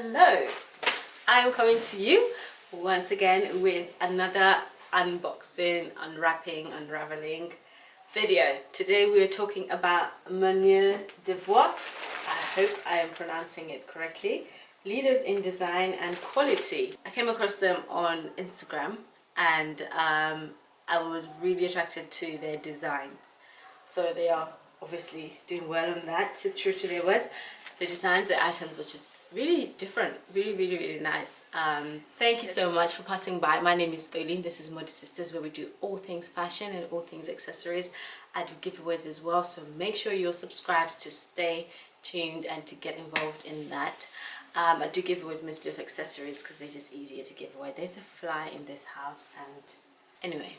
Hello, I'm coming to you once again with another unboxing, unwrapping, unraveling video. Today we are talking about Maniere De Voir. I hope I am pronouncing it correctly. Leaders in design and quality. I came across them on Instagram and I was really attracted to their designs. So they are obviously doing well on that, true to their word. The designs, the items, which is really different, really nice. Thank you so much for passing by. My name is OHLEEN. This is Modi Sisters, where we do all things fashion and all things accessories. I do giveaways as well, so make sure you're subscribed to stay tuned and to get involved in that. I do giveaways mostly of accessories because they're just easier to give away. There's a fly in this house, and anyway,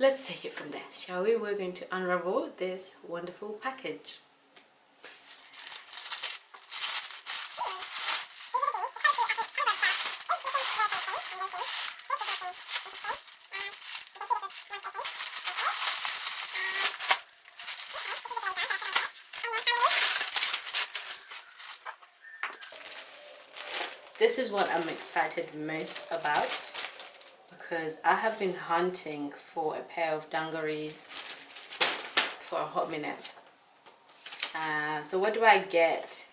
let's take it from there, shall we? We're going to unravel this wonderful package. This is what I'm excited most about, because I have been hunting for a pair of dungarees for a hot minute. So what do I get?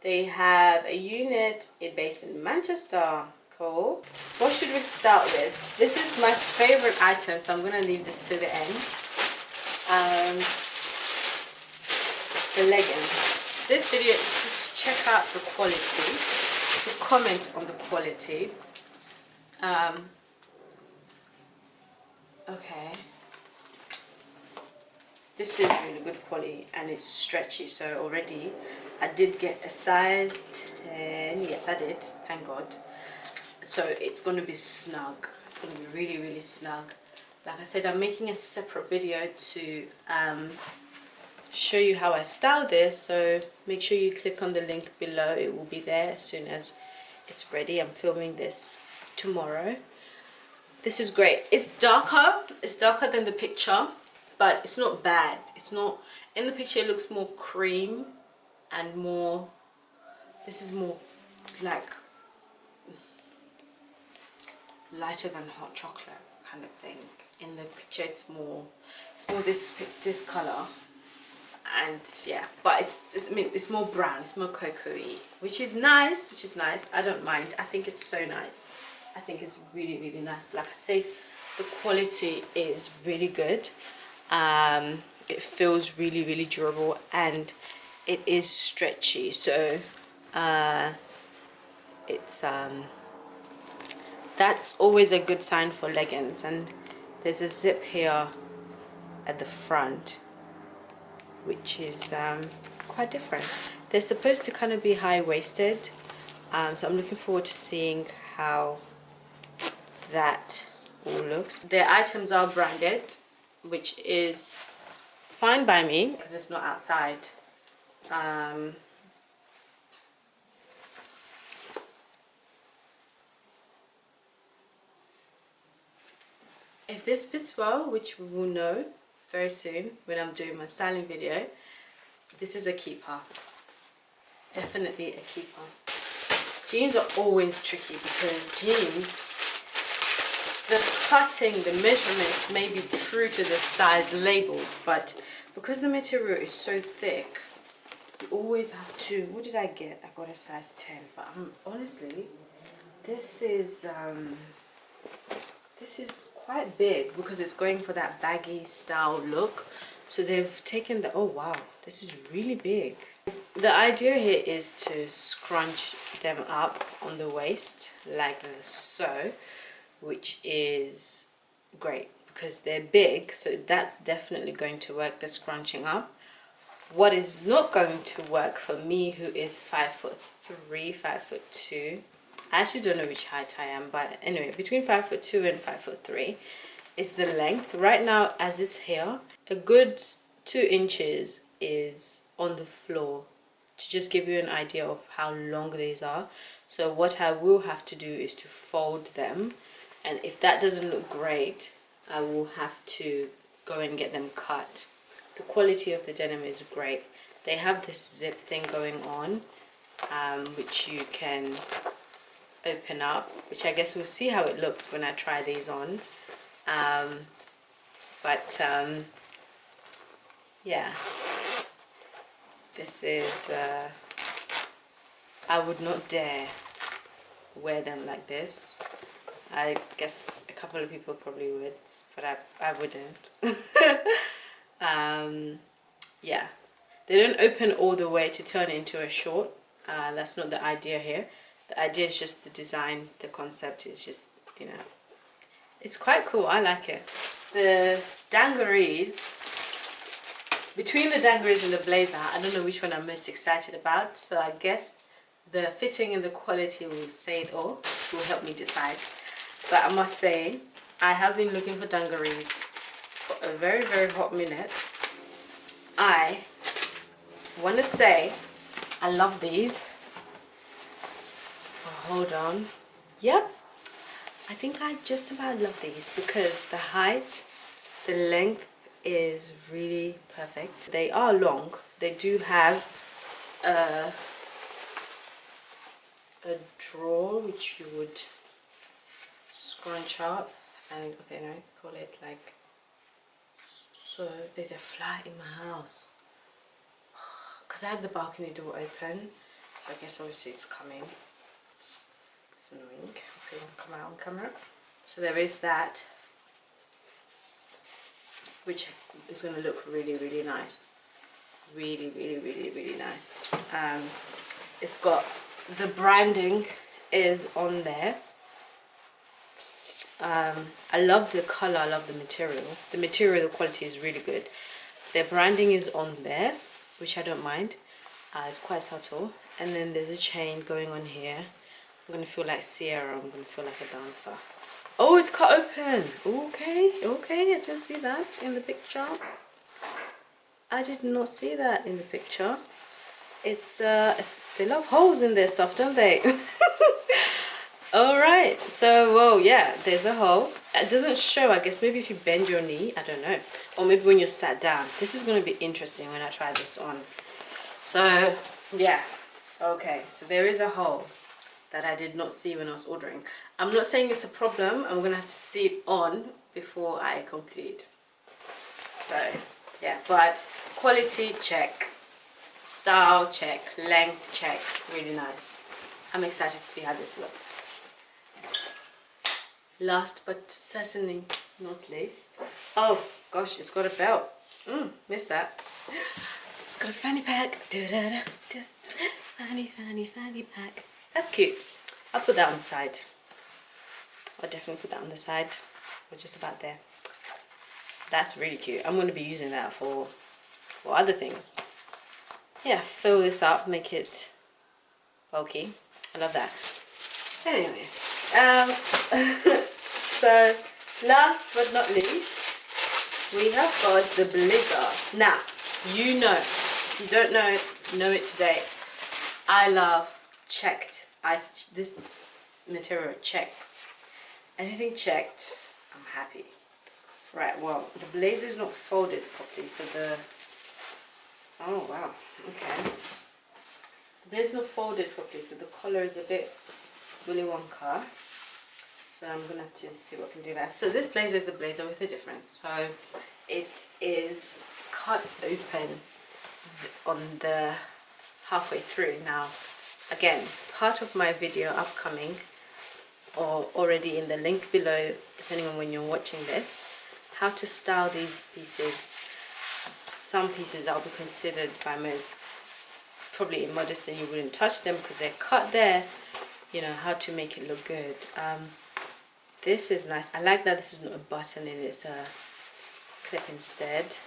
They have a unit based in Manchester. Cool. What should we start with? This is my favorite item, so I'm going to leave this to the end. The leggings. This video is just to check out the quality, to comment on the quality. Okay, this is really good quality and it's stretchy, so already I did get a size 10. Yes, I did, thank God. So it's going to be snug. It's going to be really snug. Like I said, I'm making a separate video to show you how I style this, so make sure you click on the link below. It will be there as soon as it's ready. I'm filming this tomorrow. This is great. It's darker than the picture, but it's not bad. It's not, in the picture it looks more cream and more, this is more like lighter than hot chocolate kind of thing. In the picture it's more this color, and yeah, but it's more brown, it's more cocoa-y, which is nice. I don't mind. I think it's so nice. I think it's really nice. Like I said, the quality is really good. It feels really durable, and it is stretchy, so it's that's always a good sign for leggings. And there's a zip here at the front, which is quite different. They're supposed to kind of be high-waisted, so I'm looking forward to seeing how that all looks. Their items are branded, which is fine by me because it's not outside. If this fits well, which we will know very soon when I'm doing my styling video, this is a keeper. Definitely a keeper. Jeans are always tricky because jeans, the cutting, the measurements may be true to the size labeled, but because the material is so thick, you always have to, what did I get? I got a size 10, but honestly, this is quite big because it's going for that baggy style look. So they've taken the, oh wow, this is really big. The idea here is to scrunch them up on the waist like so, which is great because they're big, so that's definitely going to work, the scrunching up. What is not going to work for me, who is 5'3", 5'2", I actually don't know which height I am, but anyway, between 5'2" and 5'3", is the length. Right now, as it's here, a good 2 inches is on the floor, to just give you an idea of how long these are. So what I will have to do is to fold them, and if that doesn't look great, I will have to go and get them cut. The quality of the denim is great. they have this zip thing going on, which you can open up, which I guess we'll see how it looks when I try these on. Yeah, this is I would not dare wear them like this. I guess a couple of people probably would, but I wouldn't. Yeah, they don't open all the way to turn into a short. That's not the idea here. The idea is just the design, the concept is just, you know, it's quite cool. I like it. The dungarees, between the dungarees and the blazer, I don't know which one I'm most excited about, so I guess the fitting and the quality will say it all, will help me decide. But I must say, I have been looking for dungarees for a very, very hot minute. I want to say I love these. Oh, hold on. Yep, I think I just about love these because the height, the length is really perfect. They are long. They do have a drawer which you would scrunch up and, okay, no, call it like so. There's a fly in my house because I have the balcony door open, so I guess obviously it's coming. It's annoying. Hopefully it won't come out on camera. So there is that, which is going to look really, really nice. Really, really, really, really nice. It's got the branding is on there. I love the color, I love the material. The material, the quality is really good. Their branding is on there, which I don't mind. It's quite subtle. And then there's a chain going on here. I'm going to feel like Sierra, I'm going to feel like a dancer. Oh, it's cut open. Okay, okay, I didn't see that in the picture. I did not see that in the picture. It's they love holes in their stuff, don't they? Alright, so, well, yeah, there's a hole. It doesn't show, I guess, maybe if you bend your knee, I don't know. Or maybe when you're sat down. This is going to be interesting when I try this on. So, yeah, okay, so there is a hole that I did not see when I was ordering. I'm not saying it's a problem. I'm going to have to see it on before I conclude. So, yeah, but quality, check. Style, check. Length, check. Really nice. I'm excited to see how this looks. Last but certainly not least. Oh, gosh, it's got a belt. Missed that. It's got a fanny pack. Fanny pack. That's cute. I'll put that on the side. I'll definitely put that on the side. We're just about there. That's really cute. I'm going to be using that for other things. Yeah, fill this up, make it bulky. I love that. Anyway, so last but not least, we have got the blazer. Now, you know, if you don't know it today. I love checked. This material check. Anything checked, I'm happy. Right, well, the blazer is not folded properly, so oh wow, okay. The blazer is not folded properly, so the collar is a bit Willy Wonka. So I'm gonna have to see what I can do there. So this blazer is a blazer with a difference. So it is cut open on the halfway through. Now, again, part of my video upcoming or already in the link below, depending on when you're watching this, how to style these pieces. Some pieces that will be considered by most probably immodest and you wouldn't touch them because they're cut there. You know, how to make it look good. This is nice. I like that this is not a button and it's a clip instead.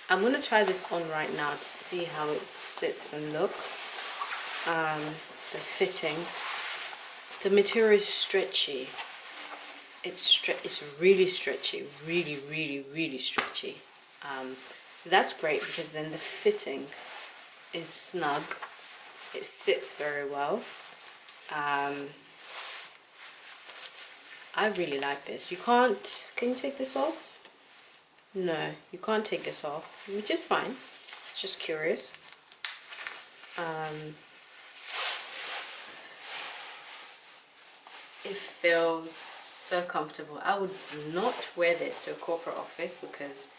I'm going to try this on right now to see how it sits and look. The fitting. The material is stretchy. It's really stretchy. Really, really, really stretchy. So that's great because then the fitting is snug. It sits very well. I really like this. You can't, can you take this off? No, you can't take this off, which is fine. just curious. It feels so comfortable. I would not wear this to a corporate office because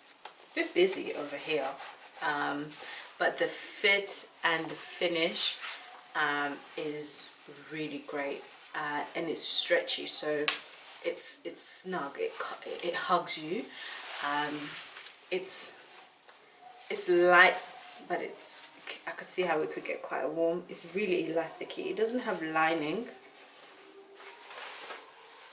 it's a bit busy over here. But the fit and the finish is really great, and it's stretchy, so it's snug. It hugs you. It's light, but I could see how it could get quite warm. It's really elasticy. It doesn't have lining.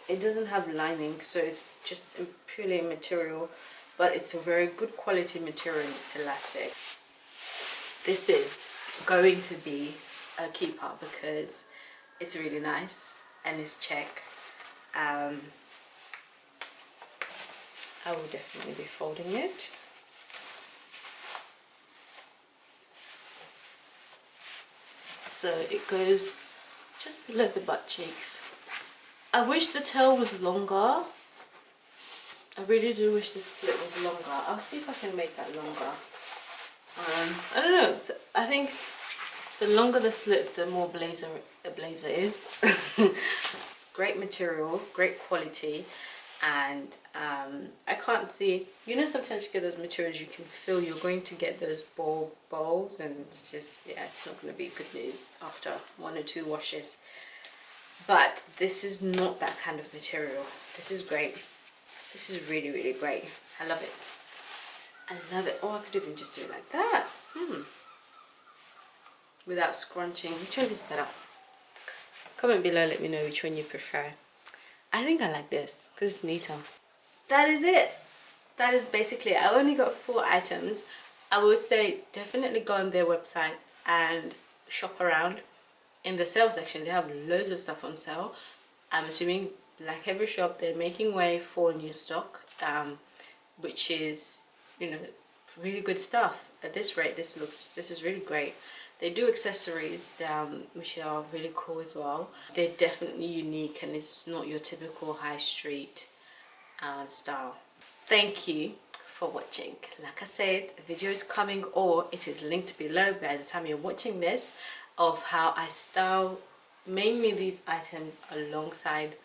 It doesn't have lining, so it's just purely material, but it's a very good quality material. It's elastic. This is going to be a keeper because it's really nice and it's check. I will definitely be folding it. So it goes just below the butt cheeks. I wish the tail was longer. I really do wish the slit was longer. I'll see if I can make that longer. I don't know. I think the longer the slit, the more blazer is. Great material, great quality, and I can't see. You know, sometimes you get those materials, you can feel you're going to get those balls, and it's just, yeah, it's not going to be good news after 1 or 2 washes. But this is not that kind of material. This is great. This is really, really great. I love it. I love it. Oh, I could even just do it like that. Without scrunching. Which one is better? Comment below, let me know which one you prefer. I think I like this because it's neater. That is it. That is basically it. I only got 4 items. I would say definitely go on their website and shop around. In the sale section, they have loads of stuff on sale. I'm assuming, like every shop, they're making way for new stock, which is, you know, really good stuff. At this rate, this is really great. They do accessories, which are really cool as well. They're definitely unique, and it's not your typical high street style. Thank you for watching. Like I said, a video is coming, or it is linked below by the time you're watching this, of how I style mainly these items alongside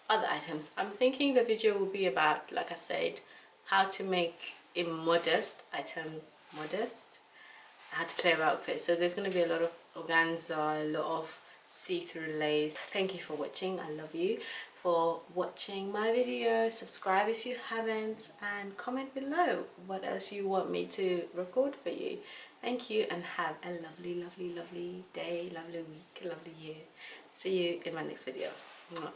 other items. I'm thinking the video will be about, like I said, how to make immodest items modest, how to clear outfits. So there's going to be a lot of organza, a lot of see-through lace. Thank you for watching. I love you for watching my video. Subscribe if you haven't, and comment below what else you want me to record for you. Thank you, and have a lovely, lovely, lovely day, lovely week, lovely year. See you in my next video. Mwah.